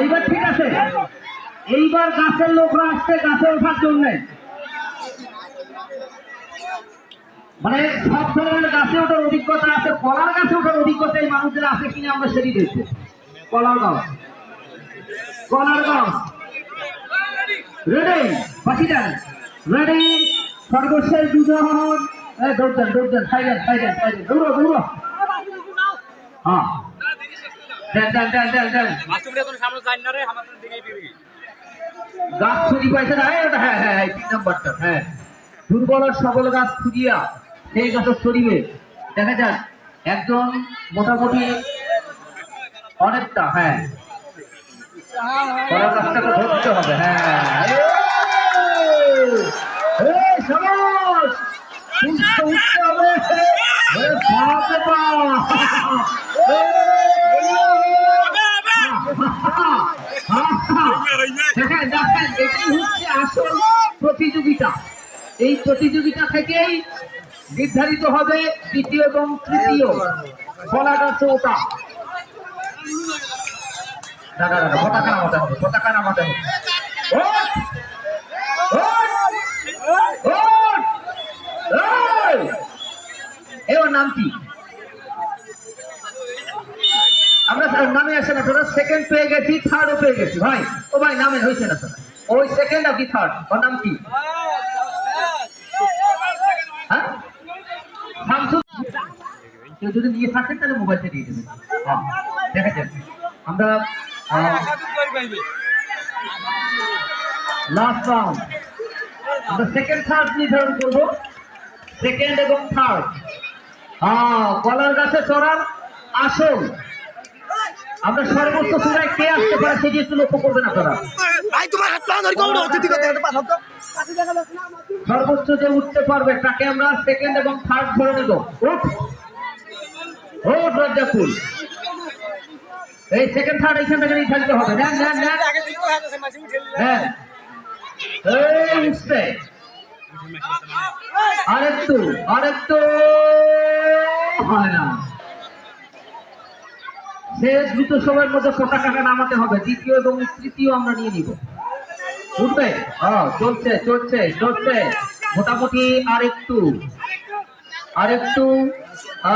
এইবার ঠিক আছে, এইবার গাছের লোকরা আসছে গাছে ওঠার জন্য। মানে সব ধরনের গাছে ওঠার অভিজ্ঞতা আছে, কলার গাছে ওঠার অভিজ্ঞতা এই মানুষদের আছে কিনা আমরা সেটি দেখবো। কলার গাছ, কলার গাছ রেডি, বাকি যান রেডি। সর্বশেষ দুজন দৌড়ান দৌড়ান, সাইডেন সাইডেন সাইডেন, দৌড়ো দৌড়ো। হ্যাঁ দেন দেন দেন দেন দেন। গাছ ছুরি পাইছে না? হ্যাঁ হ্যাঁ হ্যাঁ 3 নম্বরটা। হ্যাঁ, দুর্বল সবল গাছ খুঁজিয়া সেই গাছ ছড়িবে। দেখা যাক একজন মোটামুটি অনেকটা। হ্যাঁ, কলার গাছটাকে ধরতে হবে। হ্যাঁ উঠতে হবে। দেখেন দেখেন, এটাই হচ্ছে আসল প্রতিযোগিতা। এই প্রতিযোগিতা থেকেই নির্ধারিত হবে দ্বিতীয় এবং তৃতীয় কলা গাছে ওটা। দাদা দাদা পতাকা নামাতে হবে, পতাকা নামাতে হবে। এবার নাম কি? আমরা নামে আসে না, তোরা সেকেন্ড পেয়ে গেছি, থার্ডও পেয়ে গেছি। ভাই ও ভাই নামে হয়েছে না তোরা, ওই সেকেন্ড আর কি থার্ড, ওর নাম কি? হ্যাঁ, কেউ যদি নিয়ে থাকেন তাহলে মোবাইলটা দিয়ে দেবেন। হ্যাঁ দেখা যাক আমরা লাস্ট রাউন্ড আমরা সেকেন্ড থার্ড নির্ধারণ করবো। সেকেন্ড এবং থার্ড। হ্যাঁ, কলার গাছে চড়ার আসল আমরা সর্বোচ্চ চূড়ায় কে আসতে পারে সেটি একটু লক্ষ্য করবেন আপনারা। সর্বোচ্চ যে উঠতে পারবে তাকে আমরা সেকেন্ড এবং থার্ড ধরে নেব। রাজ্জাকুল এই সেকেন্ড থার্ড এইখান থেকে নির্ধারিত হবে। হ্যাঁ উঠছে আরেকটু আরেকটু হয় না। শেষ দ্রুত সময়ের মধ্যে পতাকাটা নামাতে হবে। দ্বিতীয় এবং তৃতীয় আমরা নিয়ে নিব। উঠবে? চলছে চলছে চলছে মোটামুটি আরেকটু আরেকটু,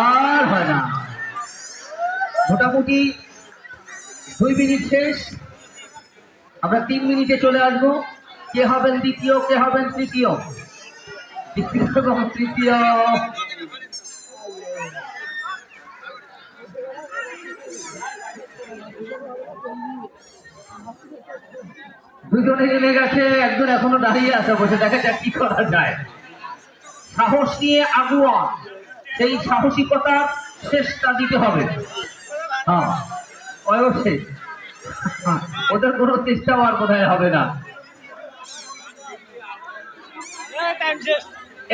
আর হয় না। মোটামুটি 2 মিনিট শেষ। আমরা 3 মিনিটে চলে আসবো। কে হবেন দ্বিতীয়, কে হবেন তৃতীয়? দ্বিতীয় এবং তৃতীয় দুজনে নেমে গেছে, একজন এখনো দাঁড়িয়ে আছে বসে। দেখা যাক কি করা যায়। সাহস নিয়ে আগুয়া, সেই সাহসিকতা শেষটা দিতে হবে। হ্যাঁ অবশ্যই, ওদের কোনো চেষ্টাও আর বোধহয় হবে না।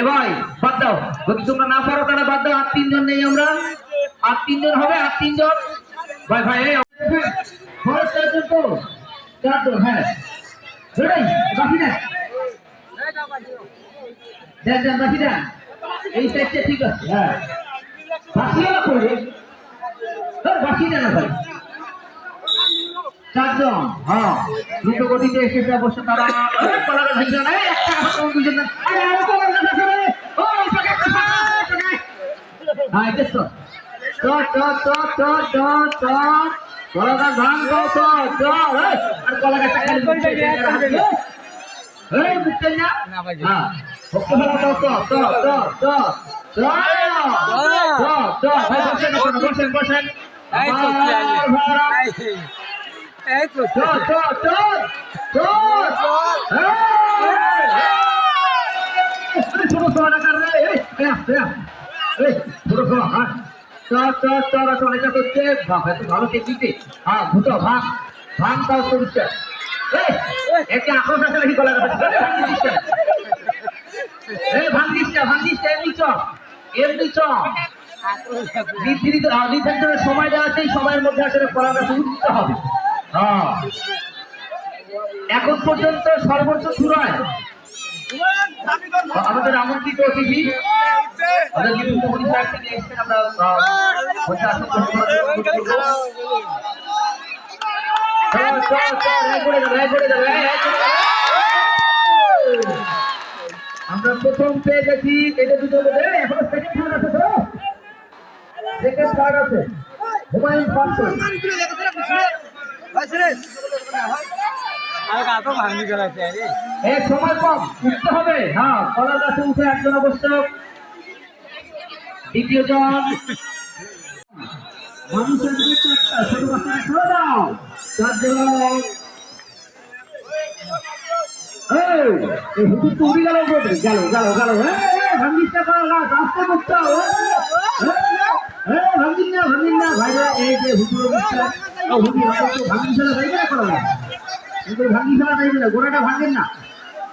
এ ভাই বাদ দাও, যদি তোমরা না পারো তাহলে বাদ দাও। আর 3 জন নেই আমরা, আর 3 জন হবে, আর 3 জন। ভাই ভাই 4 জন। হ্যাঁ বাকি না, দেন দেন বাকি দেন, এই সাইডটা ঠিক আছে। হ্যাঁ বাকি করে বাকি দেন ভাই। 4 জন। হ্যাঁ দ্রুত গতিতে এসেছে অবশ্য তারা। বসেন ভালো টেকনিকে। হ্যাঁ ভূত ভাঙ ভাঙ তাও করছে। একটা আক্রোশ আছে নাকি গলা ভাঙিস এমনি চ এমনি চ। নির্ধারিত সময় দেওয়া আছে, সময়ের মধ্যে আসলে কলাটা উঠতে হবে। হ্যাঁ এখন পর্যন্ত সর্বোচ্চ চূড়ায় আমাদের আমন্ত্রিত অতিথি আমরা আমরা প্রথম পেয়ে গেছি, এটা দুটো এখন সেকেন্ড থার্ড আছে, তো সেকেন্ড থার্ড আছে হুমায়ুন ফার্স্ট। সময় কম, উঠতে হবে। হ্যাঁ, কলার গাছে উঠে একজন অবশ্য, দ্বিতীয় জন মানুষের দিকে চারটা, ছোট বাচ্চারা সরে দাও, চারজন। হুজুর তো উড়ে গেল, গেল গেল গেল। ভাঙ্গিসটা গাছ আসতে করতে ভাঙ্গিন না, ভাঙ্গিন না ভাইরা। এই যে হুজুর ভাঙ্গি ফেলা যাইবে না, করা ভাঙ্গি ফেলা যাইবে না, গোড়াটা ভাঙেন না।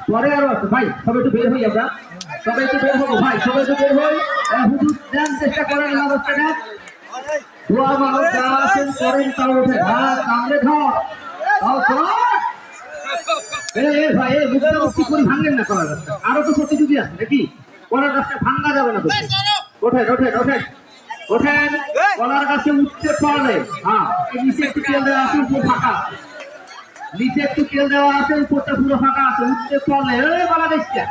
পরে আরো আছে ভাই, সবাই একটু বের হই, আমরা সবাই একটু বের হবো ভাই, সবাই একটু বের হই। হুজুর দেন, চেষ্টা করেন এই অবস্থাটা। দোয়া মানুষ যা আছেন করেন, তাও ওঠে। হ্যাঁ, কামড়ে ধর, তাও ভাই মুখটা মুক্তি করে ভাঙেন না কলার গাছটা। আরো তো প্রতিযোগী আছে নাকি, কলার গাছটা ভাঙা যাবে না। ওঠেন ওঠেন ওঠেন ওঠেন, কলার গাছে উঠতে পারলে। হ্যাঁ, নিচে একটু তেল দেওয়া আছে, উপর ফাঁকা। নিচে একটু তেল দেওয়া আছে, উপরটা পুরো ফাঁকা আছে। উঠতে পারলে বলা দেখছে,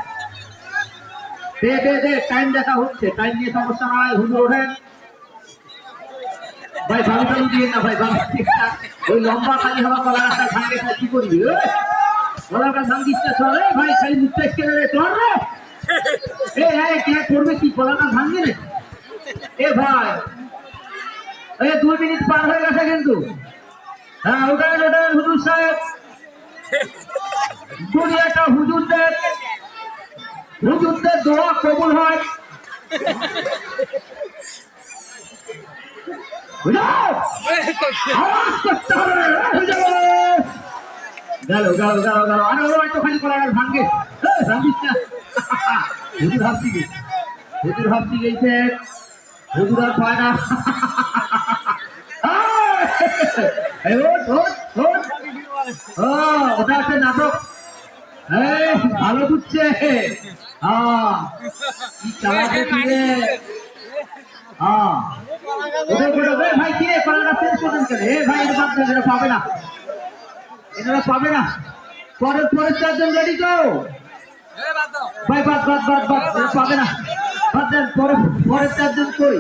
দে দে দে, টাইম দেখা হচ্ছে, টাইম নিয়ে সমস্যা নয়। হুজুর ওঠেন ভাই, ভালো টালু দিয়ে না ভাই, ভালো ওই লম্বা খালি হওয়া কলার গাছটা ভাঙে কি করবি? কলার গাছ ভাঙিচ্ছে চলে ভাই, খালি মুখটা কেনে রে চল রে। কে করবে কি, কলার গাছ ভাঙবে না? ভাই 2 মিনিট পার হয়ে গেছে কিন্তু। হ্যাঁ, ওটাই ওটাই হুজুর সাহেব, দুনিয়াটা হুজুরদের দোয়া কবুল হয়। গেল গেল গেল গেল, আরে হয়তো খালি করা গেল, ভাঙ্গে ভাঙ্গিস না। হুজুর ভাবছি গেছে, হুজুর ভাবছি গেছে, হুজুর আর পায় না। ওটা একটা নাটক, ভালো বুঝছে। ভাই কিরে কলার গাছ করেন কেন? ভাই এটা পাবে না, এনারা পাবে না। পরের 4জন রেডি তো ভাই, বাদ বাদ বাদ বাদ, পাবে না, বাদ দেন। পরের 4জন কই?